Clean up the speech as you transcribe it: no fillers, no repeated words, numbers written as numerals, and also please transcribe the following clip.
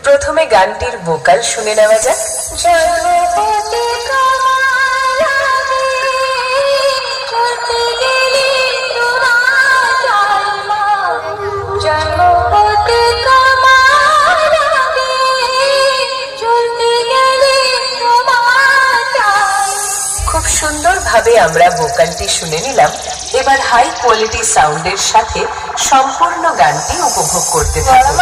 প্রথমে গানটির ভোকাল শুনে নেওয়া যাক। খুব সুন্দরভাবে আমরা ভোকালটি শুনে নিলাম। এবার হাই কোয়ালিটি সাউন্ডের সাথে সম্পূর্ণ গানটি উপভোগ করতে থাকুন।